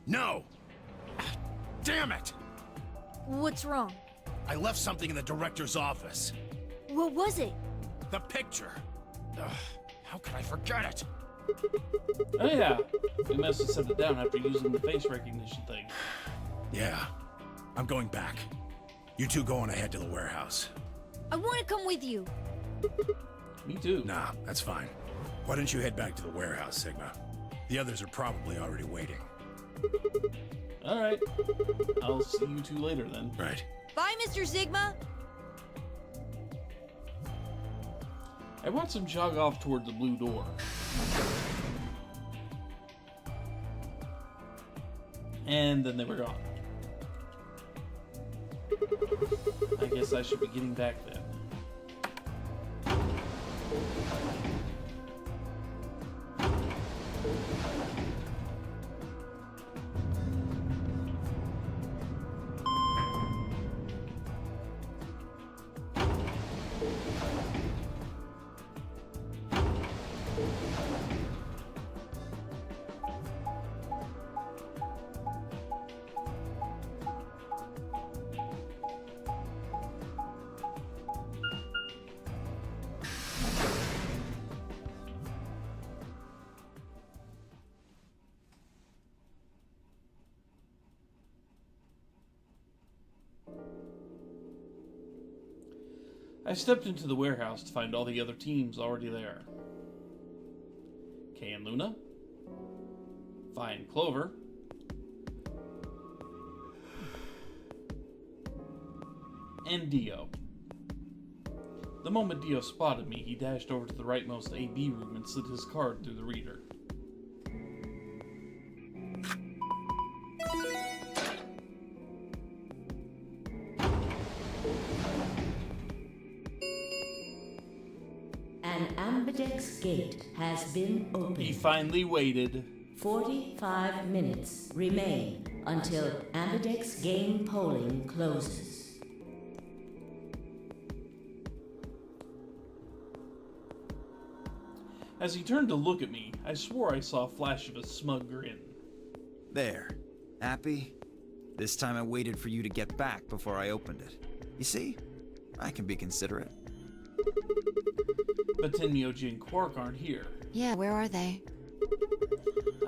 No! Damn it! What's wrong? I left something in the director's office. What was it? The picture. Ugh, how could I forget it? Oh yeah, we must have set it down after using the face recognition thing. Yeah, I'm going back. You two go on ahead to the warehouse. I want to come with you. Me too. Nah, that's fine. Why don't you head back to the warehouse, Sigma? The others are probably already waiting. Alright. I'll see you two later then. Right. Bye, Mr. Sigma. I watched them jog off toward the blue door. And then they were gone. I guess I should be getting back then. I stepped into the warehouse to find all the other teams already there. Kay and Luna, Vi and Clover, and Dio. The moment Dio spotted me, he dashed over to the rightmost AB room and slid his card through the reader. An ambidex gate has been opened. He finally waited. 45 minutes remain until ambidex game polling closes. As he turned to look at me, I swore I saw a flash of a smug grin. There. Happy? This time I waited for you to get back before I opened it. You see? I can be considerate. But Tenmyoldy and Quark aren't here. Yeah, where are they?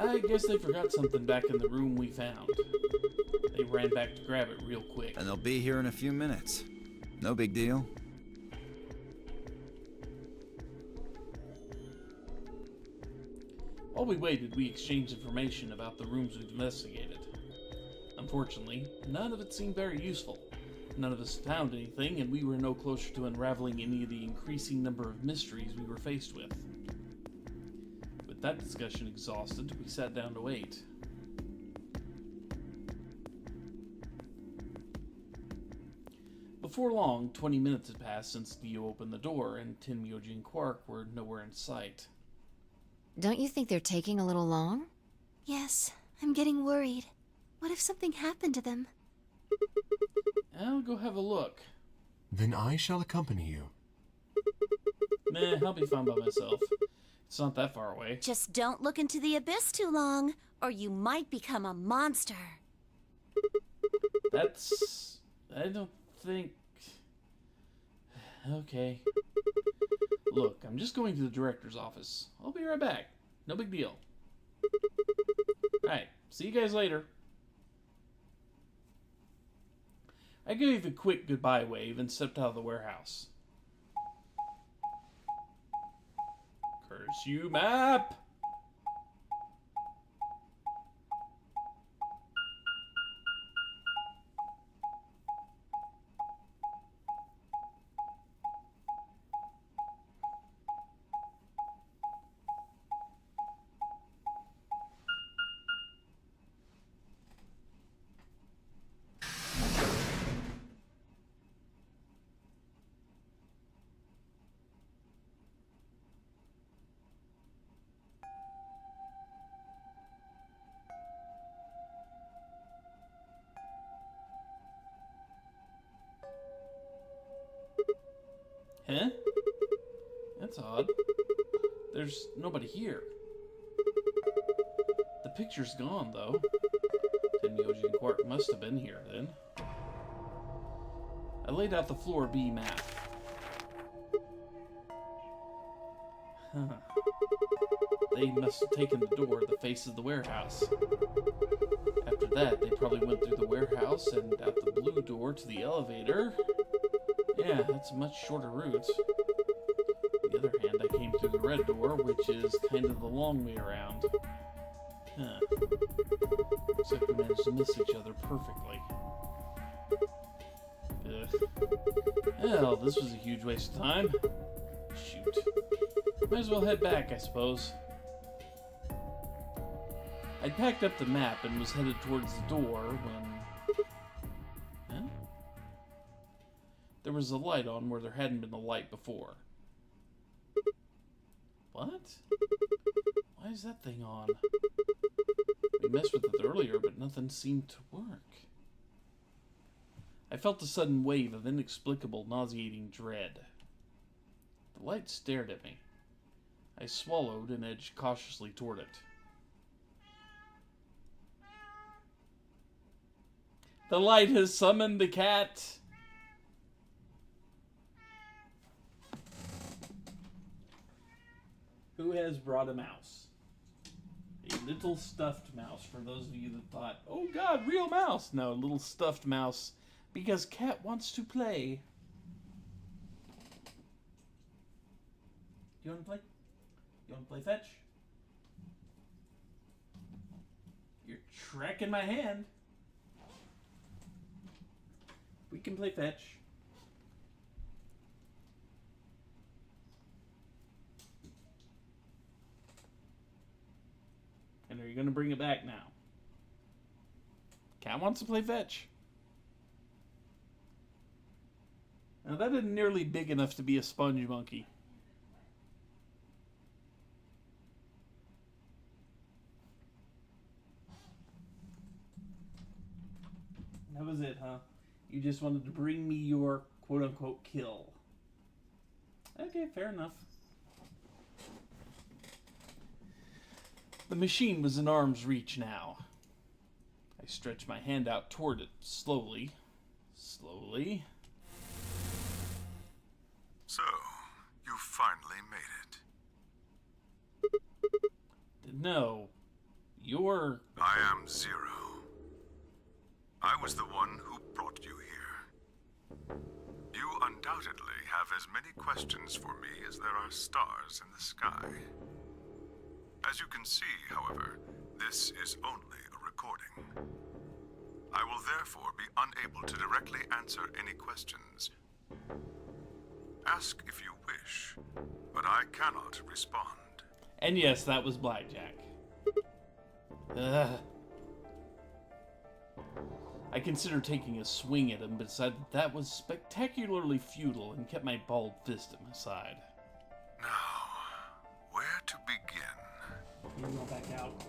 I guess they forgot something back in the room we found. They ran back to grab it real quick. And they'll be here in a few minutes. No big deal. While we waited, we exchanged information about the rooms we'd investigated. Unfortunately, none of it seemed very useful. None of us found anything, and we were no closer to unraveling any of the increasing number of mysteries we were faced with. With that discussion exhausted, we sat down to wait. Before long, 20 minutes had passed since Dio opened the door, and Tenmyoldy and Quark were nowhere in sight. Don't you think they're taking a little long? Yes, I'm getting worried. What if something happened to them? I'll go have a look. Then I shall accompany you. Meh, I'll be fine by myself. It's not that far away. Just don't look into the abyss too long, or you might become a monster. That's... I don't think... Okay. Look, I'm just going to the director's office. I'll be right back. No big deal. Alright, see you guys later. I gave a quick goodbye wave and stepped out of the warehouse. Curse you, map! Huh? That's odd. There's nobody here. The picture's gone, though. Tenmyoldy Quark must have been here then. I laid out the floor B map. Huh. They must have taken the door that faces the warehouse. After that, they probably went through the warehouse and out the blue door to the elevator. Yeah, that's a much shorter route. On the other hand, I came through the red door, which is kind of the long way around. Huh. Looks like we managed to miss each other perfectly. Ugh. Well, this was a huge waste of time. Shoot. Might as well head back, I suppose. I'd packed up the map and was headed towards the door when... Huh? There was a light on where there hadn't been a light before. What? Why is that thing on? We messed with it earlier, but nothing seemed to work. I felt a sudden wave of inexplicable, nauseating dread. The light stared at me. I swallowed and edged cautiously toward it. The light has summoned the cat. Who has brought a mouse? A little stuffed mouse, for those of you that thought, oh god, real mouse. No, a little stuffed mouse, because cat wants to play. You want to play? You want to play fetch? You're tracking my hand. We can play fetch. And are you going to bring it back now? Cat wants to play fetch. Now that isn't nearly big enough to be a sponge monkey. That was it, huh? You just wanted to bring me your quote-unquote kill. Okay, fair enough. The machine was in arm's reach now. I stretched my hand out toward it, slowly. Slowly. So, you finally made it. No. You're... I am Zero. I was the one who brought you here. You undoubtedly have as many questions for me as there are stars in the sky. As you can see, however, this is only a recording. I will therefore be unable to directly answer any questions. Ask if you wish, but I cannot respond. And yes, that was Blackjack. Ugh. I considered taking a swing at him, but decided that was spectacularly futile and kept my balled fist at my side. Now, where to begin? You go back out.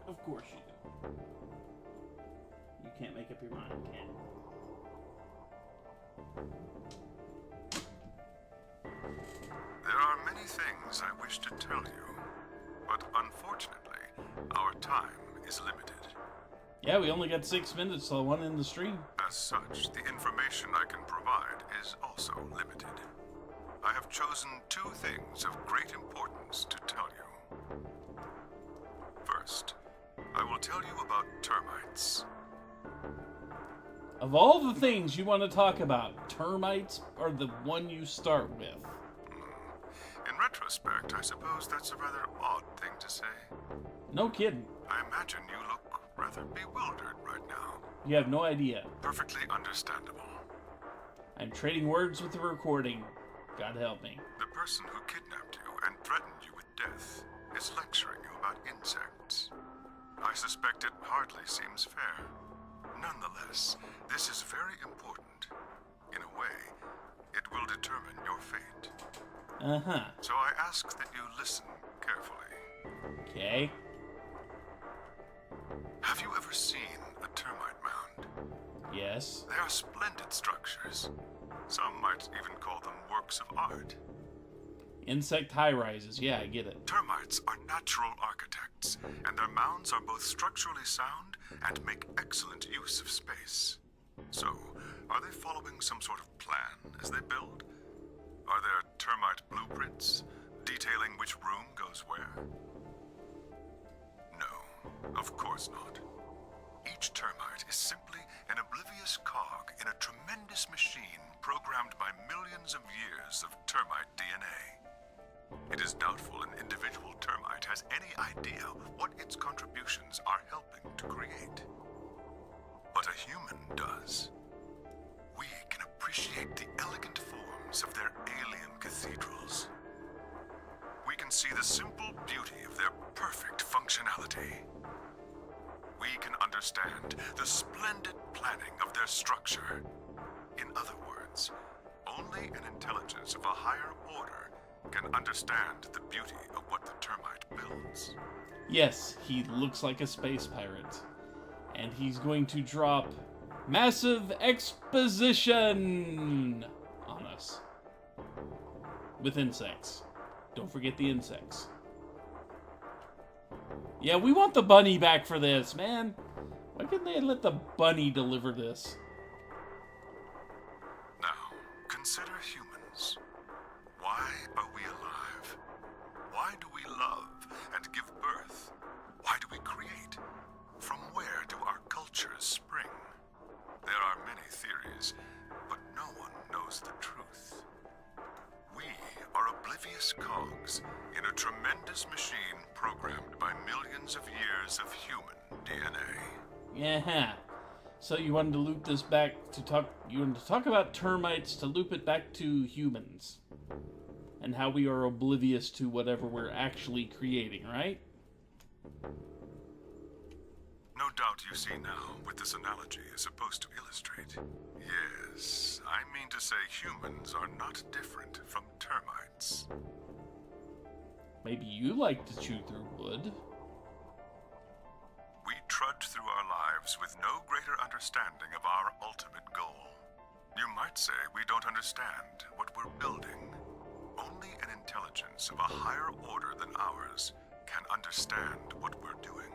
Of course you do. You can't make up your mind, can you? There are many things I wish to tell you, but unfortunately, our time is limited. Yeah, we only got 6 minutes till one in the stream. As such, the information I can provide is also limited. I have chosen two things of great importance to tell you. First, I will tell you about termites. Of all the things you want to talk about, termites are the one you start with. In retrospect, I suppose that's a rather odd thing to say. No kidding. I imagine you look rather bewildered right now. You have no idea. Perfectly understandable. I'm trading words with the recording. God help me. The person who kidnapped you and threatened you with death is lecturing you about insects. I suspect it hardly seems fair. Nonetheless, this is very important. In a way, it will determine your fate. Uh-huh. So I ask that you listen carefully. Okay. Have you ever seen a termite mound? Yes. They are splendid structures. Some might even call them works of art. Insect high-rises, yeah, I get it. Termites are natural architects, and their mounds are both structurally sound and make excellent use of space. So, are they following some sort of plan as they build? Are there termite blueprints detailing which room goes where? No, of course not. Each termite is simply an oblivious cog in a tremendous machine programmed by millions of years of termite DNA. It is doubtful an individual termite has any idea what its contributions are helping to create. But a human does. We can appreciate the elegant forms of their alien cathedrals. We can see the simple beauty of their perfect functionality. We can understand the splendid planning of their structure. In other words, only an intelligence of a higher order can understand the beauty of what the termite builds. Yes, he looks like a space pirate. And he's going to drop massive exposition on us. With insects. Don't forget the insects. Yeah, we want the bunny back for this, man. Why couldn't they let the bunny deliver this? Now, consider humans. Why are we alive? Why do we love and give birth? Why do we create? From where do our cultures spring? There are many theories, but no one knows the truth. We are oblivious cogs in a tremendous machine programmed by millions of years of human DNA. Yeah. So you wanted to loop this back to talk. You wanted to talk about termites to loop it back to humans, and how we are oblivious to whatever we're actually creating, right? No doubt you see now what this analogy is supposed to illustrate. Yes, I mean to say humans are not different from termites. Maybe you like to chew through wood. We trudge through our lives with no greater understanding of our ultimate goal. You might say we don't understand what we're building. Only an intelligence of a higher order than ours can understand what we're doing.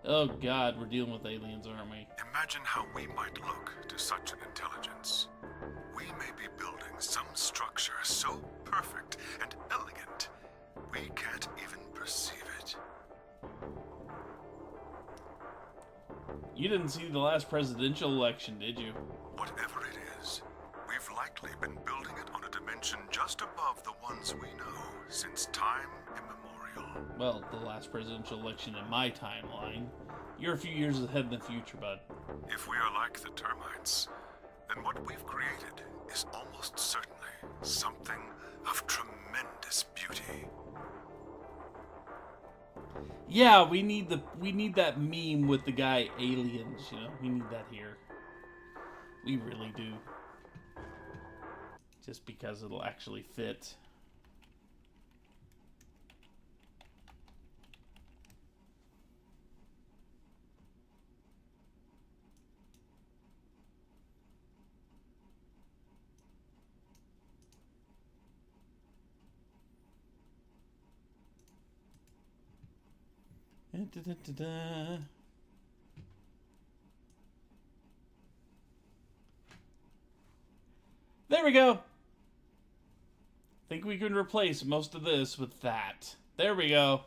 Oh god, we're dealing with aliens, aren't we? Imagine how we might look to such an intelligence. We may be building some structure so perfect and elegant, we can't even perceive it. You didn't see the last presidential election, did you? Whatever it is, we've likely been building it on a dimension just above the ones we know since time immemorial. Well, the last presidential election in my timeline. You're a few years ahead in the future, bud. If we are like the termites, then what we've created is almost certainly something of tremendous beauty. Yeah, we need that meme with the guy aliens, you know. We need that here. We really do. Just because it'll actually fit. Da-da-da-da. There we go. Think we can replace most of this with that. There we go.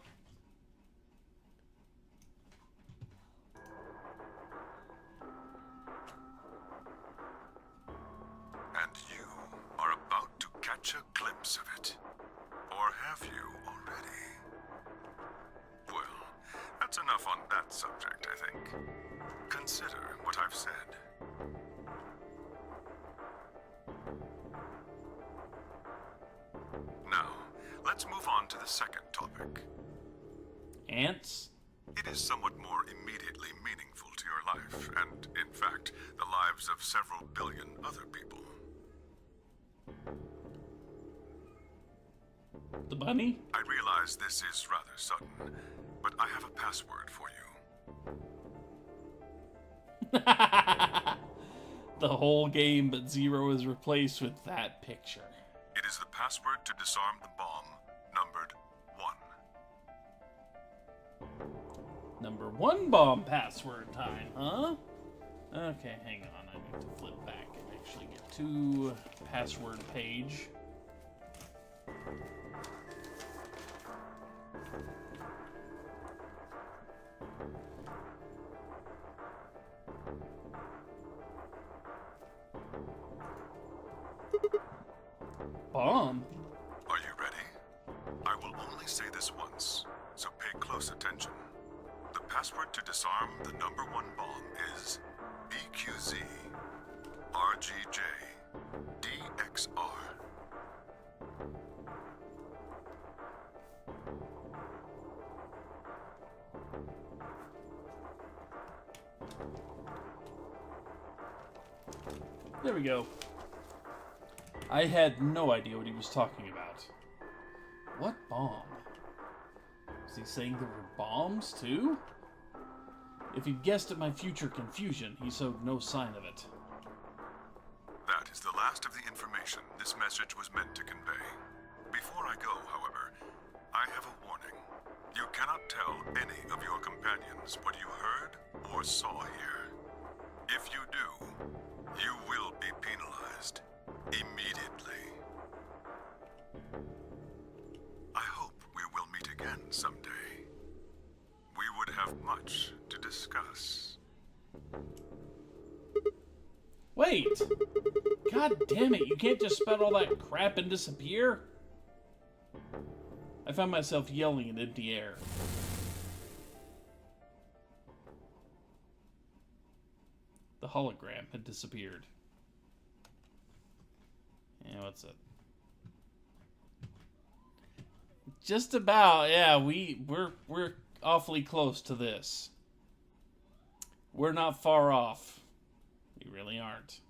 And you are about to catch a glimpse of it. Or have you already? Well, that's enough on that subject, I think. Consider what I've said. Now, let's move on to the second topic. Ants? It is somewhat more immediately meaningful to your life, and, in fact, the lives of several billion other people. The bunny? I realize this is rather sudden, but I have a password for you. The whole game but Zero is replaced with that picture. It is the password to disarm the bomb, numbered 1. Number 1 bomb password time, huh? Okay, hang on. I need to flip back and actually get to password page. Bomb? Are you ready? I will only say this once, so pay close attention. The password to disarm the number 1 bomb is BQZ RGJ DXR. There we go. I had no idea what he was talking about. What bomb? Was he saying there were bombs, too? If he'd guessed at my future confusion, he showed no sign of it. That is the last of the information this message was meant to convey. Before I go, however, I have a warning. You cannot tell any of your companions what you heard or saw here. If you do, you will be penalized immediately. I hope we will meet again someday. We would have much to discuss. Wait! God damn it, you can't just spout all that crap and disappear? I found myself yelling in empty air. The hologram had disappeared. Yeah, what's it? Just about, yeah, we're awfully close to this. We're not far off. We really aren't.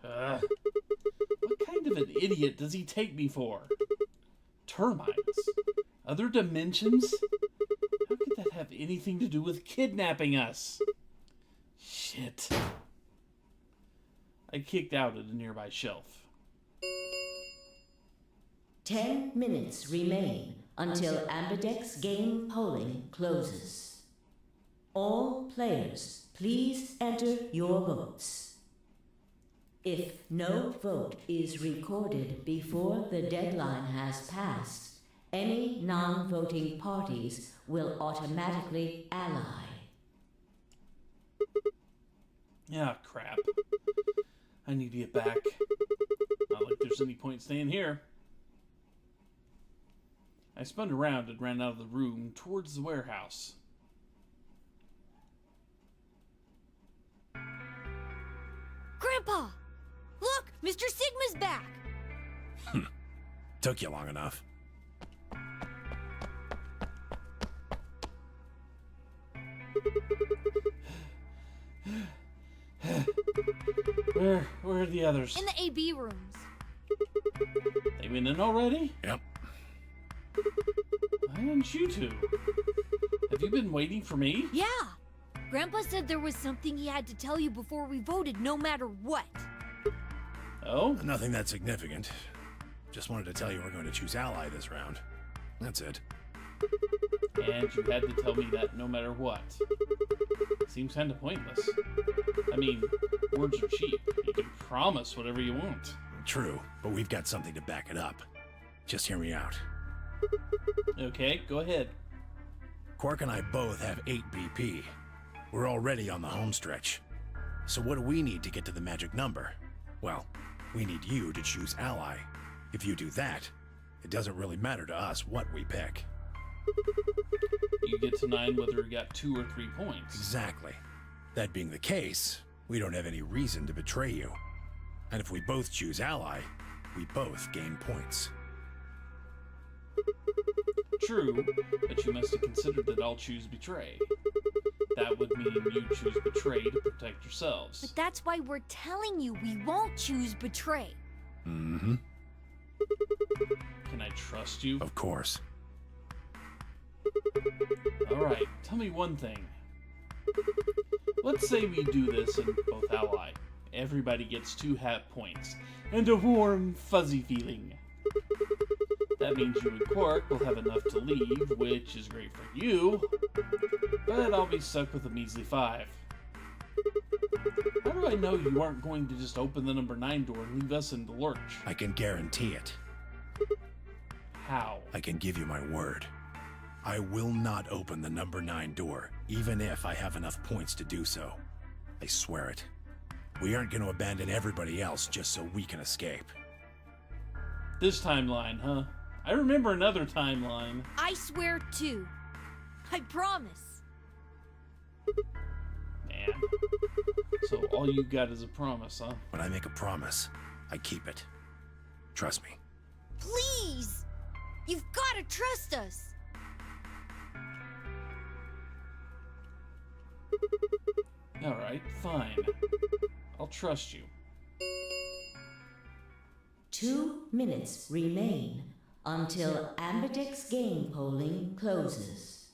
What kind of an idiot does he take me for? Termites? Other dimensions? How could that have anything to do with kidnapping us? Shit. I kicked out at a nearby shelf. 10 minutes remain until Ambidex game polling closes. All players, please enter your votes. If no vote is recorded before the deadline has passed, any non-voting parties will automatically ally. Yeah, crap. I need to get back. Not like there's any point staying here. I spun around and ran out of the room towards the warehouse. Grandpa! Look! Mr. Sigma's back! Took you long enough. Where are the others? In the AB rooms. They went in already? Yep. Why didn't you two? Have you been waiting for me? Yeah! Grandpa said there was something he had to tell you before we voted, no matter what. Oh? Nothing that significant. Just wanted to tell you we're going to choose ally this round. That's it. And you had to tell me that no matter what. Seems kind of pointless. I mean, words are cheap. You can promise whatever you want. True, but we've got something to back it up. Just hear me out. Okay, go ahead. Quark and I both have 8 BP. We're already on the home stretch. So what do we need to get to the magic number? Well, we need you to choose ally. If you do that, it doesn't really matter to us what we pick. You get to 9 whether you got 2 or 3 points. Exactly. That being the case, we don't have any reason to betray you. And if we both choose ally, we both gain points. True, but you must have considered that I'll choose betray. That would mean you choose betray to protect yourselves. But that's why we're telling you we won't choose betray. Mm-hmm. Can I trust you? Of course. Alright, tell me one thing. Let's say we do this in both ally, everybody gets 2 hat points and a warm, fuzzy feeling. That means you and Quark will have enough to leave, which is great for you, but I'll be stuck with a measly 5. How do I know you aren't going to just open the number 9 door and leave us in the lurch? I can guarantee it. How? I can give you my word. I will not open the number 9 door, even if I have enough points to do so. I swear it. We aren't going to abandon everybody else just so we can escape. This timeline, huh? I remember another timeline. I swear too. I promise. Man. So all you got is a promise, huh? When I make a promise, I keep it. Trust me. Please! You've got to trust us! Alright, fine. I'll trust you. 2 minutes remain until Ambidex game polling closes.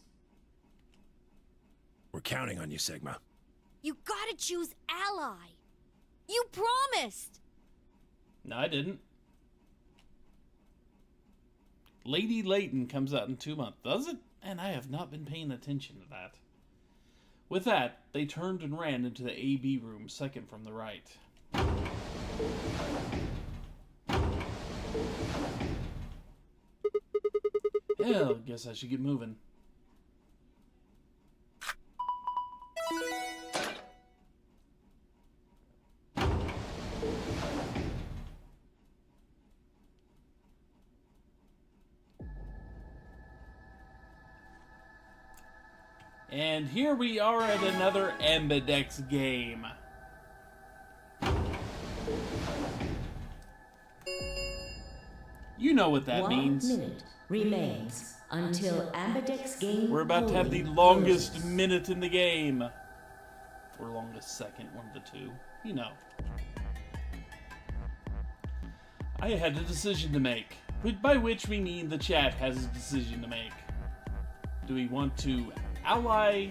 We're counting on you, Sigma. You gotta choose ally! You promised! No, I didn't. Lady Layton comes out in 2 months, does it? And I have not been paying attention to that. With that, they turned and ran into the AB room, second from the right. Hell, guess I should get moving. And here we are at another Ambidex game. You know what that means. 1 minute remains until Ambidex game We're about to have the polling longest closes. minute in the game. Or longest second, one of the two. You know. I had a decision to make. By which we mean the chat has a decision to make. Do we want to ally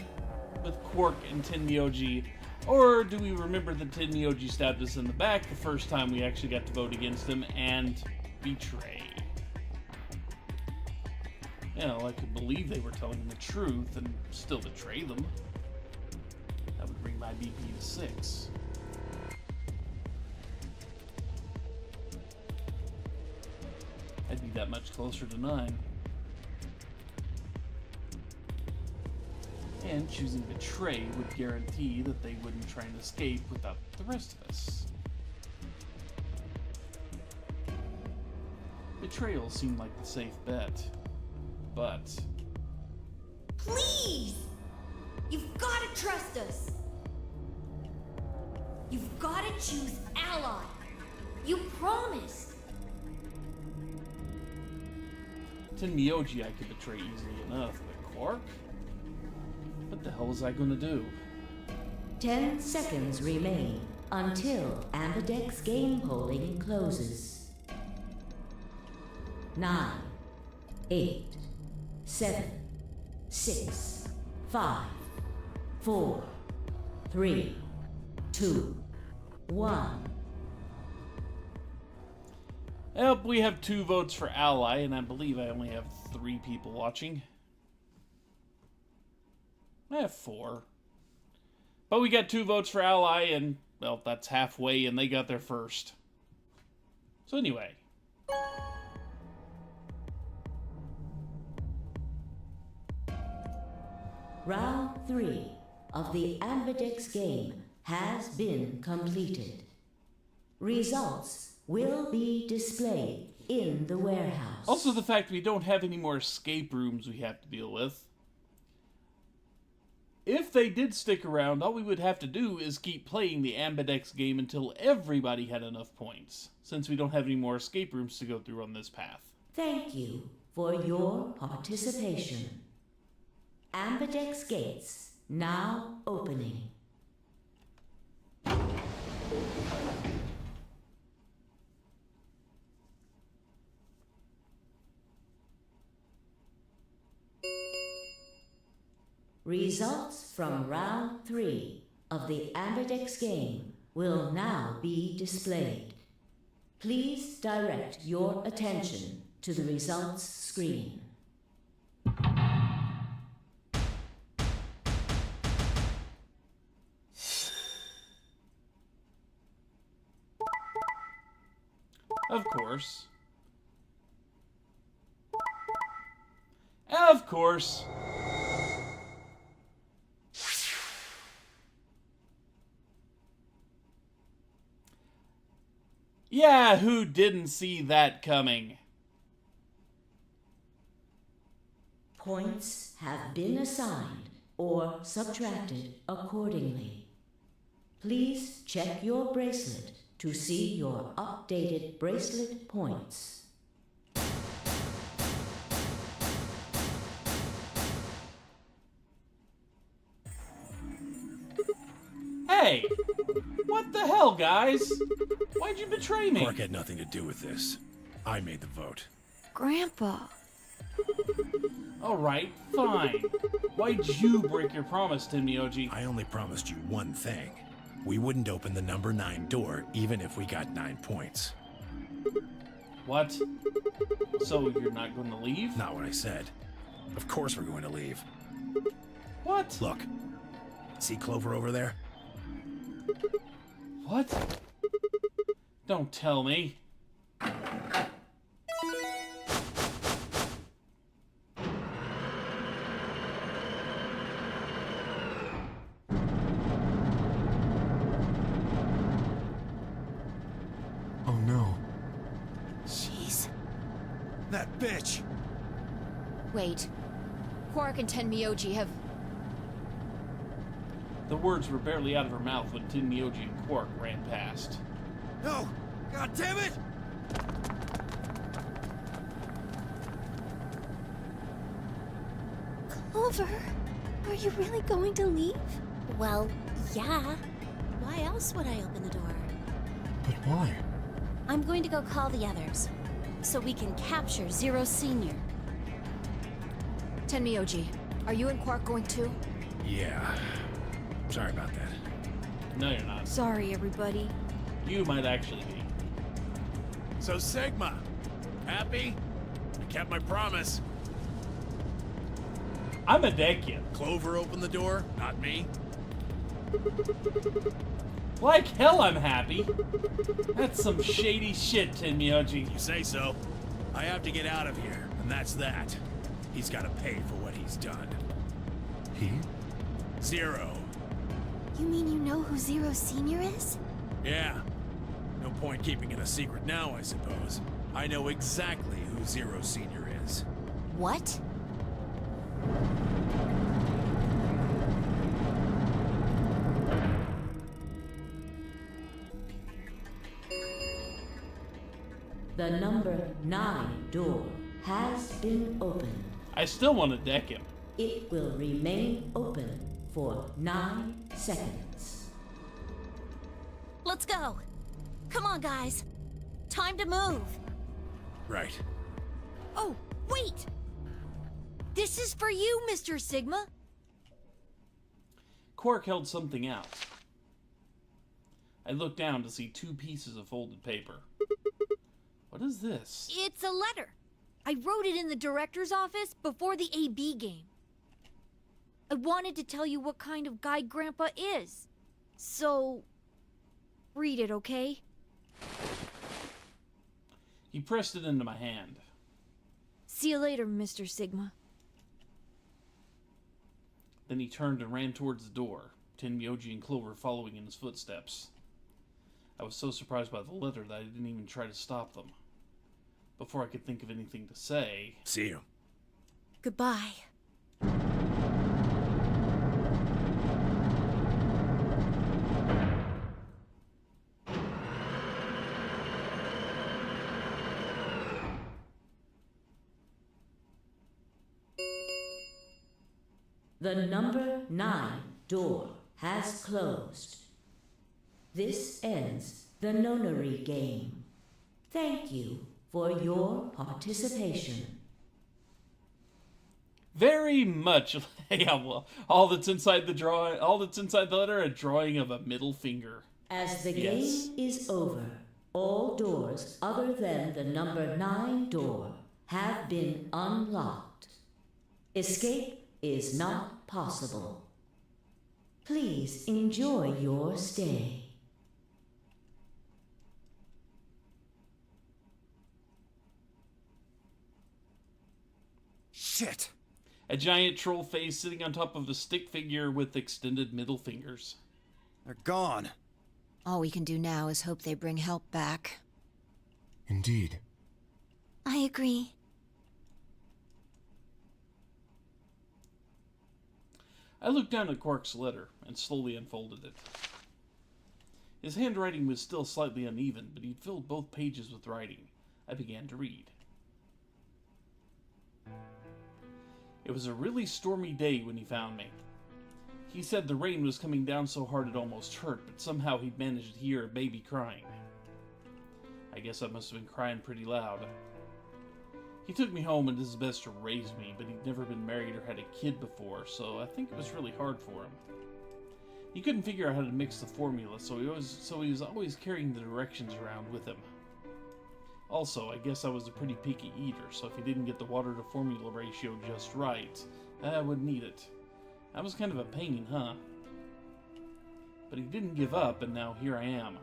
with Quark and Tenmyoldy, or do we remember that Tenmyoldy stabbed us in the back the first time we actually got to vote against him and betray? Hell, I could believe they were telling the truth and still betray them. That would bring my BP to 6. I'd be that much closer to 9. And choosing betray would guarantee that they wouldn't try and escape without the rest of us. Betrayal seemed like the safe bet, but... Please! You've got to trust us! You've got to choose ally! You promised! Tenmyoldy I could betray easily enough, but Quark? What the hell was I gonna do? 10 seconds remain until Ambidex game polling closes. 9, 8, 7, 6, 5, 4, 3, 2, 1. Yep, we have 2 votes for ally, and I believe I only have 3 people watching. I have 4. But we got 2 votes for ally, and, well, that's halfway, and they got there first. So anyway. Round 3 of the Ambidex game has been completed. Results will be displayed in the warehouse. Also the fact we don't have any more escape rooms we have to deal with. If they did stick around, all we would have to do is keep playing the Ambidex game until everybody had enough points, since we don't have any more escape rooms to go through on this path. Thank you for your participation. Ambidex gates now opening. Results from round 3 of the Ambidex game will now be displayed. Please direct your attention to the results screen. Of course. Of course. Yeah, who didn't see that coming? Points have been assigned or subtracted accordingly. Please check your bracelet to see your updated bracelet points. Hey! What the hell, guys? Why'd you betray me? Quark had nothing to do with this. I made the vote. Grandpa. Alright, fine. Why'd you break your promise, Tenmyoldy? I only promised you one thing. We wouldn't open the number 9 door, even if we got 9 points. What? So you're not going to leave? Not what I said. Of course we're going to leave. What? Look. See Clover over there? What? Don't tell me. Oh no. Jeez. That bitch! Wait. Quark and Tenmyoldy have... The words were barely out of her mouth when Tenmyoldy and Quark ran past. No! God damn it! Clover, are you really going to leave? Well, yeah. Why else would I open the door? But why? I'm going to go call the others, so we can capture Zero Senior. Tenmyoldy, are you and Quark going too? Yeah. Sorry about that. No, you're not. Sorry, everybody. You might actually be. So Sigma, happy? I kept my promise. I'm a deckyan. Clover opened the door, not me. Like hell I'm happy. That's some shady shit, Tenmyoldy. You say so. I have to get out of here, and that's that. He's got to pay for what he's done. He? Zero. You mean you know who Zero Senior is? Yeah. No point keeping it a secret now, I suppose. I know exactly who Zero Senior is. What? The number 9 door has been opened. I still want to deck him. It will remain open for 9 seconds. Let's go. Come on, guys. Time to move. Right. Oh, wait! This is for you, Mr. Sigma. Quark held something out. I looked down to see 2 pieces of folded paper. What is this? It's a letter. I wrote it in the director's office before the AB game. I wanted to tell you what kind of guy Grandpa is. So, read it, okay? He pressed it into my hand. See you later, Mr. Sigma. Then he turned and ran towards the door, Tenmyoldy and Clover following in his footsteps. I was so surprised by the letter that I didn't even try to stop them. Before I could think of anything to say... See you. Goodbye. The number 9 door has closed. This ends the nonary game. Thank you for your participation. Very much. Yeah, well, all that's inside the letter, a drawing of a middle finger. As the Yes. game is over, all doors other than the number 9 door have been unlocked. Escape is not possible. Please enjoy your stay. Shit! A giant troll face sitting on top of a stick figure with extended middle fingers. They're gone. All we can do now is hope they bring help back. Indeed. I agree. I looked down at Quark's letter and slowly unfolded it. His handwriting was still slightly uneven, but he'd filled both pages with writing. I began to read. It was a really stormy day when he found me. He said the rain was coming down so hard it almost hurt, but somehow he'd managed to hear a baby crying. I guess I must have been crying pretty loud. He took me home and did his best to raise me, but he'd never been married or had a kid before, so I think it was really hard for him. He couldn't figure out how to mix the formula, so he was always carrying the directions around with him. Also, I guess I was a pretty picky eater, so if he didn't get the water to formula ratio just right, I wouldn't eat it. I was kind of a pain, huh? But he didn't give up, and now here I am.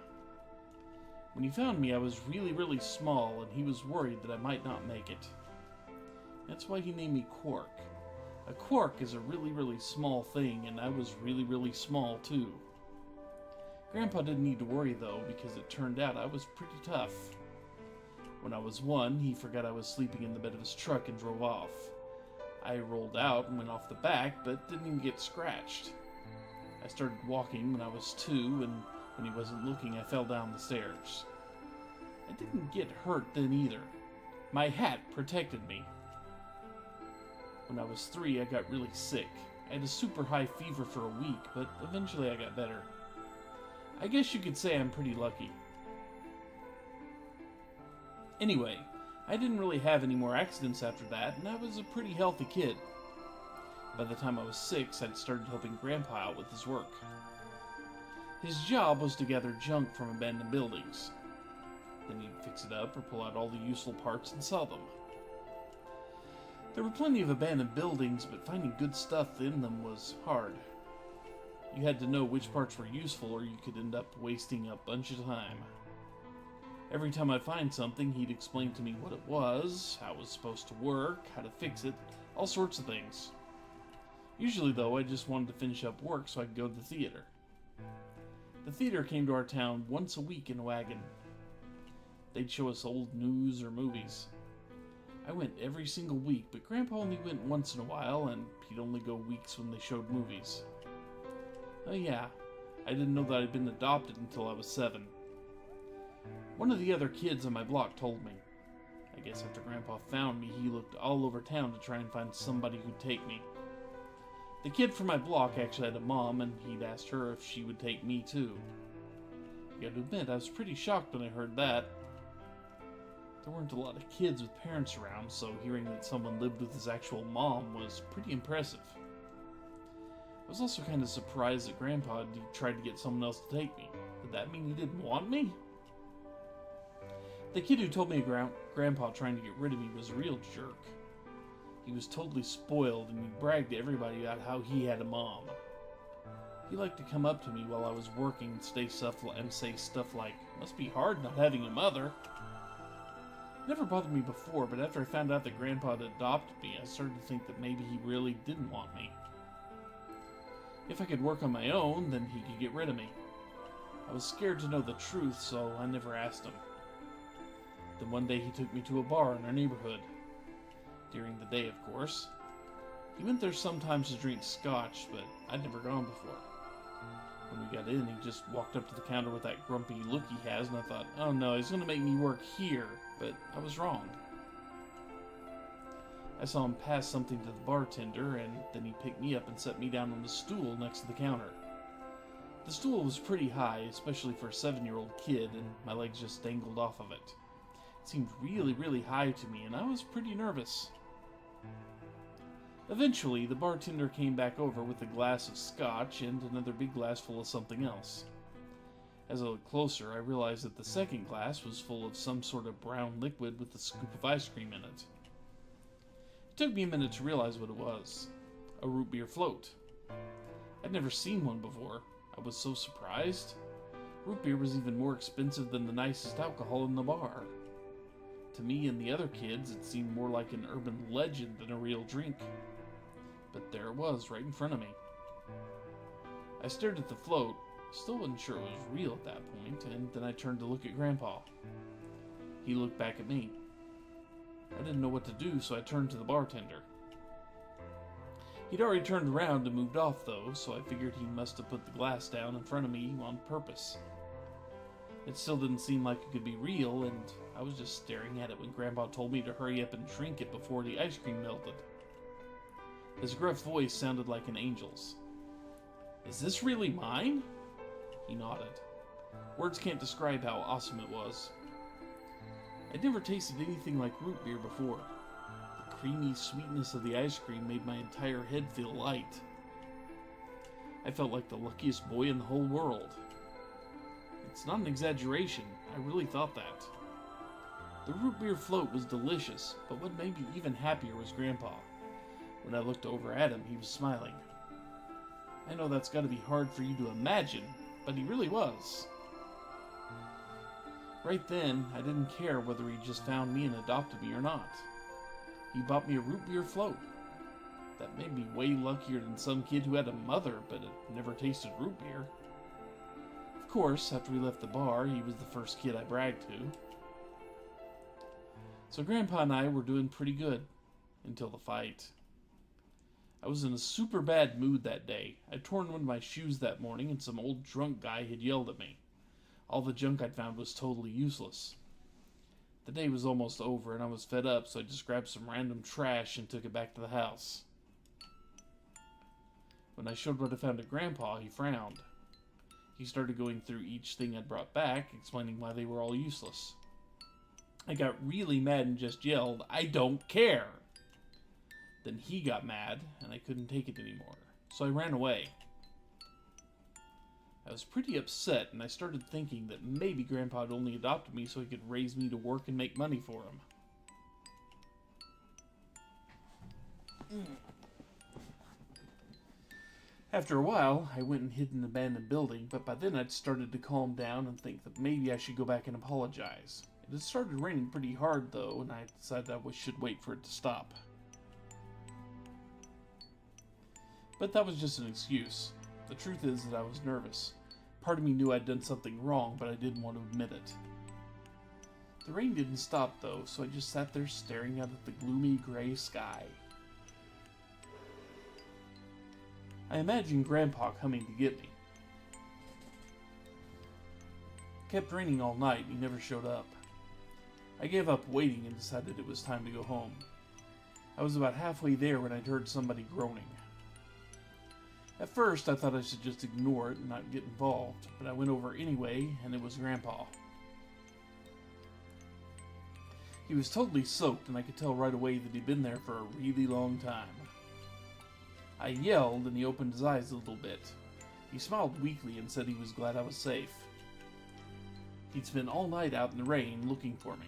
When he found me, I was really, really small, and he was worried that I might not make it. That's why he named me Quark. A quark is a really, really small thing, and I was really, really small, too. Grandpa didn't need to worry, though, because it turned out I was pretty tough. When I was 1, he forgot I was sleeping in the bed of his truck and drove off. I rolled out and went off the back, but didn't even get scratched. I started walking when I was 2, and when he wasn't looking, I fell down the stairs. I didn't get hurt then either. My hat protected me. When I was 3, I got really sick. I had a super high fever for a week, but eventually I got better. I guess you could say I'm pretty lucky. Anyway, I didn't really have any more accidents after that, and I was a pretty healthy kid. By the time I was 6, I'd started helping Grandpa out with his work. His job was to gather junk from abandoned buildings. Then he'd fix it up or pull out all the useful parts and sell them. There were plenty of abandoned buildings, but finding good stuff in them was hard. You had to know which parts were useful, or you could end up wasting a bunch of time. Every time I'd find something, he'd explain to me what it was, how it was supposed to work, how to fix it, all sorts of things. Usually, though, I just wanted to finish up work so I could go to the theater. The theater came to our town once a week in a wagon. They'd show us old news or movies. I went every single week, but Grandpa only went once in a while, and he'd only go weeks when they showed movies. Oh yeah, I didn't know that I'd been adopted until I was 7. One of the other kids on my block told me. I guess after Grandpa found me, he looked all over town to try and find somebody who'd take me. The kid from my block actually had a mom, and he'd asked her if she would take me too. I gotta admit, I was pretty shocked when I heard that. There weren't a lot of kids with parents around, so hearing that someone lived with his actual mom was pretty impressive. I was also kind of surprised that Grandpa tried to get someone else to take me. Did that mean he didn't want me? The kid who told me Grandpa trying to get rid of me was a real jerk. He was totally spoiled, and he bragged to everybody about how he had a mom. He liked to come up to me while I was working and say stuff like, "Must be hard not having a mother." It never bothered me before, but after I found out that Grandpa had adopted me, I started to think that maybe he really didn't want me. If I could work on my own, then he could get rid of me. I was scared to know the truth, so I never asked him. Then one day he took me to a bar in our neighborhood. During the day, of course. He went there sometimes to drink scotch, but I'd never gone before. When we got in, he just walked up to the counter with that grumpy look he has, and I thought, oh no, he's going to make me work here, but I was wrong. I saw him pass something to the bartender, and then he picked me up and set me down on the stool next to the counter. The stool was pretty high, especially for a 7-year-old kid, and my legs just dangled off of it. It seemed really, really high to me, and I was pretty nervous. Eventually, the bartender came back over with a glass of scotch and another big glass full of something else. As I looked closer, I realized that the second glass was full of some sort of brown liquid with a scoop of ice cream in it. It took me a minute to realize what it was. A root beer float. I'd never seen one before. I was so surprised. Root beer was even more expensive than the nicest alcohol in the bar. To me and the other kids, it seemed more like an urban legend than a real drink. But there it was, right in front of me. I stared at the float, still wasn't sure it was real at that point, and then I turned to look at Grandpa. He looked back at me. I didn't know what to do, so I turned to the bartender. He'd already turned around and moved off, though, so I figured he must have put the glass down in front of me on purpose. It still didn't seem like it could be real, and I was just staring at it when Grandpa told me to hurry up and drink it before the ice cream melted. His gruff voice sounded like an angel's. "Is this really mine?" He nodded. Words can't describe how awesome it was. I'd never tasted anything like root beer before. The creamy sweetness of the ice cream made my entire head feel light. I felt like the luckiest boy in the whole world. It's not an exaggeration, I really thought that. The root beer float was delicious, but what made me even happier was Grandpa. When I looked over at him, he was smiling. I know that's got to be hard for you to imagine, but he really was. Right then, I didn't care whether he just found me and adopted me or not. He bought me a root beer float. That made me way luckier than some kid who had a mother but had never tasted root beer. Of course, after we left the bar, he was the first kid I bragged to. So Grandpa and I were doing pretty good, until the fight. I was in a super bad mood that day. I'd torn one of my shoes that morning and some old drunk guy had yelled at me. All the junk I'd found was totally useless. The day was almost over and I was fed up, so I just grabbed some random trash and took it back to the house. When I showed what I found to Grandpa, he frowned. He started going through each thing I'd brought back, explaining why they were all useless. I got really mad and just yelled, "I don't care!" Then he got mad, and I couldn't take it anymore, so I ran away. I was pretty upset, and I started thinking that maybe Grandpa had only adopted me so he could raise me to work and make money for him. After a while, I went and hid in an abandoned building, but by then I'd started to calm down and think that maybe I should go back and apologize. It had started raining pretty hard, though, and I decided I should wait for it to stop. But that was just an excuse. The truth is that I was nervous. Part of me knew I'd done something wrong, but I didn't want to admit it. The rain didn't stop, though, so I just sat there staring out at the gloomy gray sky. I imagined Grandpa coming to get me. It kept raining all night, and he never showed up. I gave up waiting and decided it was time to go home. I was about halfway there when I'd heard somebody groaning. At first, I thought I should just ignore it and not get involved, but I went over anyway, and it was Grandpa. He was totally soaked, and I could tell right away that he'd been there for a really long time. I yelled, and he opened his eyes a little bit. He smiled weakly and said he was glad I was safe. He'd spent all night out in the rain looking for me.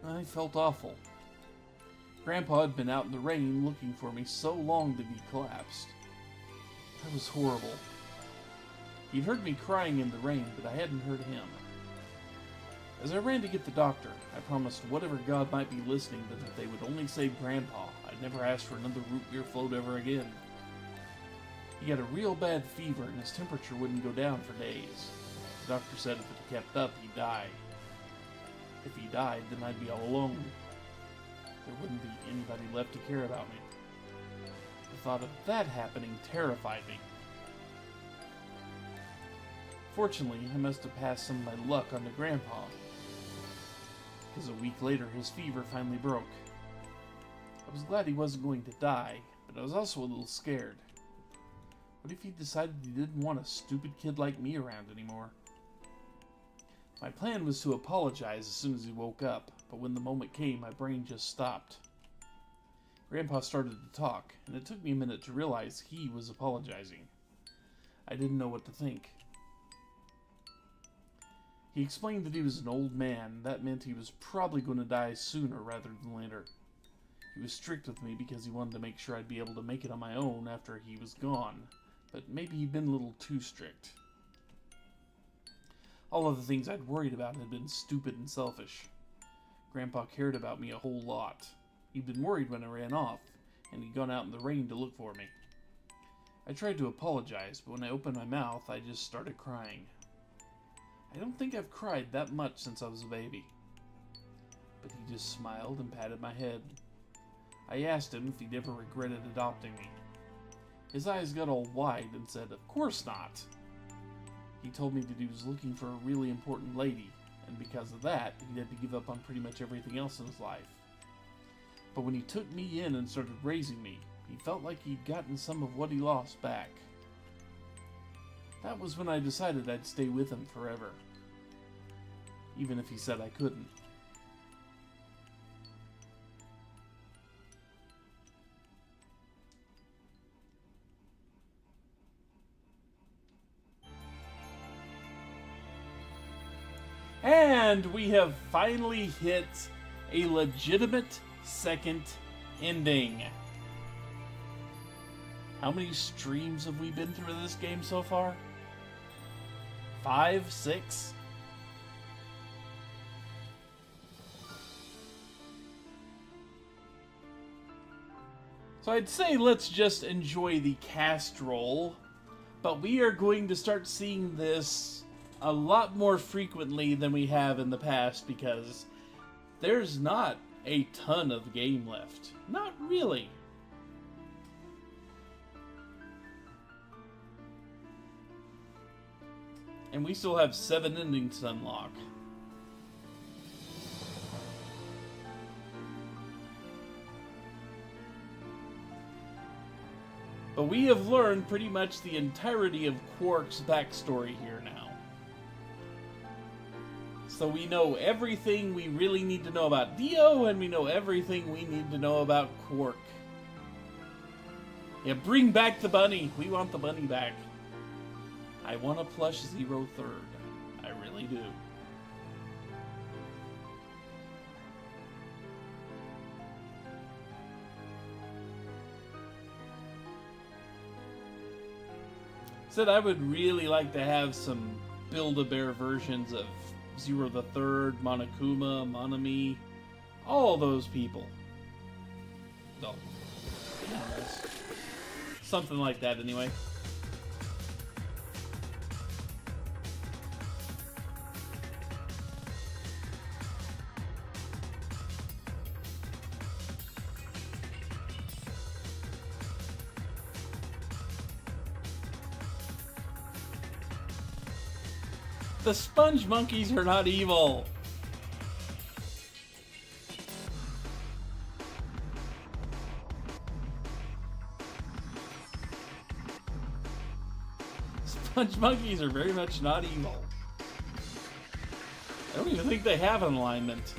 I felt awful. Grandpa had been out in the rain looking for me so long that he'd collapsed. That was horrible. He'd heard me crying in the rain, but I hadn't heard him. As I ran to get the doctor, I promised whatever God might be listening that if they would only save Grandpa, I'd never ask for another root beer float ever again. He had a real bad fever and his temperature wouldn't go down for days. The doctor said if it kept up, he'd die. If he died, then I'd be all alone. There wouldn't be anybody left to care about me. The thought of that happening terrified me. Fortunately, I must have passed some of my luck on to Grandpa, because a week later his fever finally broke. I was glad he wasn't going to die, but I was also a little scared. What if he decided he didn't want a stupid kid like me around anymore? My plan was to apologize as soon as he woke up, but when the moment came, my brain just stopped. Grandpa started to talk, and it took me a minute to realize he was apologizing. I didn't know what to think. He explained that he was an old man. That meant he was probably going to die sooner rather than later. He was strict with me because he wanted to make sure I'd be able to make it on my own after he was gone. But maybe he'd been a little too strict. All of the things I'd worried about had been stupid and selfish. Grandpa cared about me a whole lot. He'd been worried when I ran off, and he'd gone out in the rain to look for me. I tried to apologize, but when I opened my mouth, I just started crying. I don't think I've cried that much since I was a baby. But he just smiled and patted my head. I asked him if he'd ever regretted adopting me. His eyes got all wide and said, "Of course not." He told me that he was looking for a really important lady, and because of that, he'd had to give up on pretty much everything else in his life. But when he took me in and started raising me, he felt like he'd gotten some of what he lost back. That was when I decided I'd stay with him forever. Even if he said I couldn't. And we have finally hit a legitimate second ending. How many streams have we been through this game so far? 5, 6? So I'd say let's just enjoy the cast roll, but we are going to start seeing this a lot more frequently than we have in the past because there's not a ton of game left. Not really. And we still have 7 endings to unlock. But we have learned pretty much the entirety of Quark's backstory here now. So we know everything we really need to know about Dio, and we know everything we need to know about Quark. Yeah, bring back the bunny. We want the bunny back. I want a plush 03rd. I really do. Said I would really like to have some Build-A-Bear versions of Zero the Third, Monokuma, Monami, all those people. No. Something like that anyway. The sponge monkeys are not evil. Sponge monkeys are very much not evil. I don't even think they have an alignment.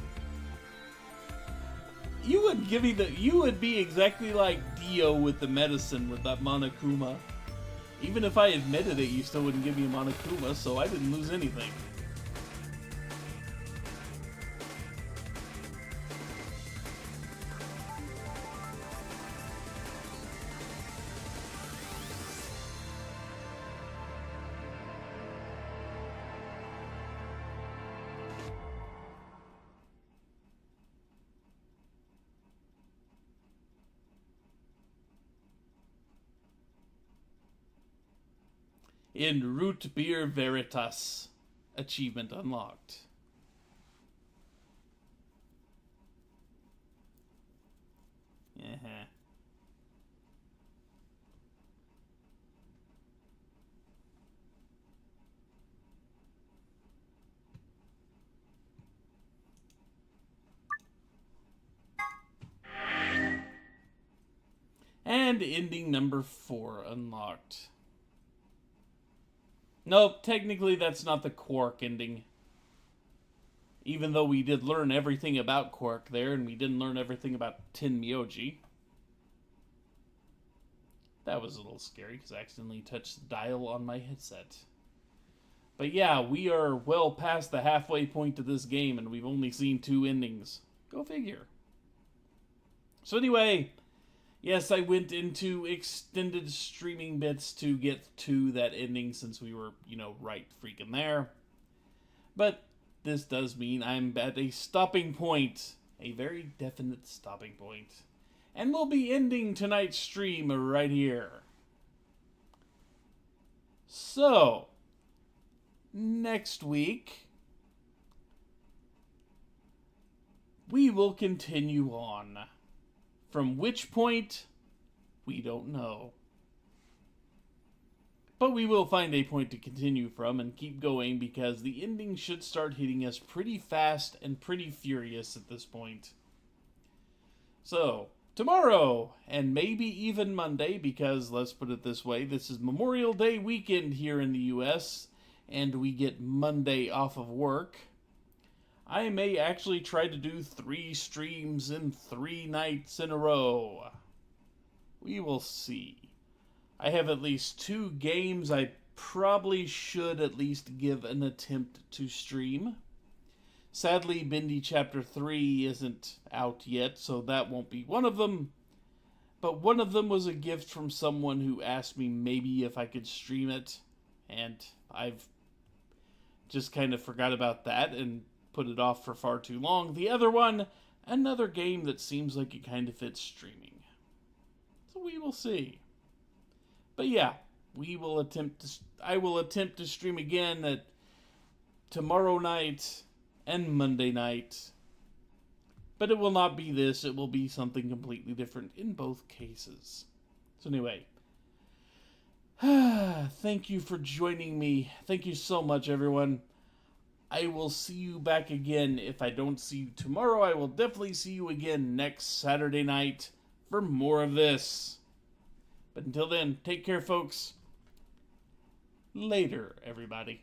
You would be exactly like Dio with the medicine with that Monokuma. Even if I admitted it, you still wouldn't give me a Monokuma, so I didn't lose anything. In Root Beer Veritas. Achievement unlocked. Uh-huh. And ending number 4 unlocked. Nope, technically that's not the Quark ending. Even though we did learn everything about Quark there, and we didn't learn everything about Tenmyoldy. That was a little scary, because I accidentally touched the dial on my headset. But yeah, we are well past the halfway point of this game, and we've only seen 2 endings. Go figure. So anyway, yes, I went into extended streaming bits to get to that ending since we were, right freaking there. But this does mean I'm at a stopping point. A very definite stopping point. And we'll be ending tonight's stream right here. So, next week, we will continue on. From which point, we don't know. But we will find a point to continue from and keep going because the ending should start hitting us pretty fast and pretty furious at this point. So, tomorrow, and maybe even Monday, because let's put it this way, this is Memorial Day weekend here in the US, and we get Monday off of work. I may actually try to do 3 streams in 3 nights in a row. We will see. I have at least 2 games I probably should at least give an attempt to stream. Sadly, Bindi Chapter 3 isn't out yet, so that won't be one of them. But one of them was a gift from someone who asked me maybe if I could stream it, and I've just kind of forgot about that and put it off for far too long. The other one, another game that seems like it kind of fits streaming. So we will see. But yeah, I will attempt to stream again at tomorrow night and Monday night. But it will not be this, it will be something completely different in both cases. So anyway, thank you for joining me. Thank you so much, everyone. I will see you back again. If I don't see you tomorrow, I will definitely see you again next Saturday night for more of this. But until then, take care, folks. Later, everybody.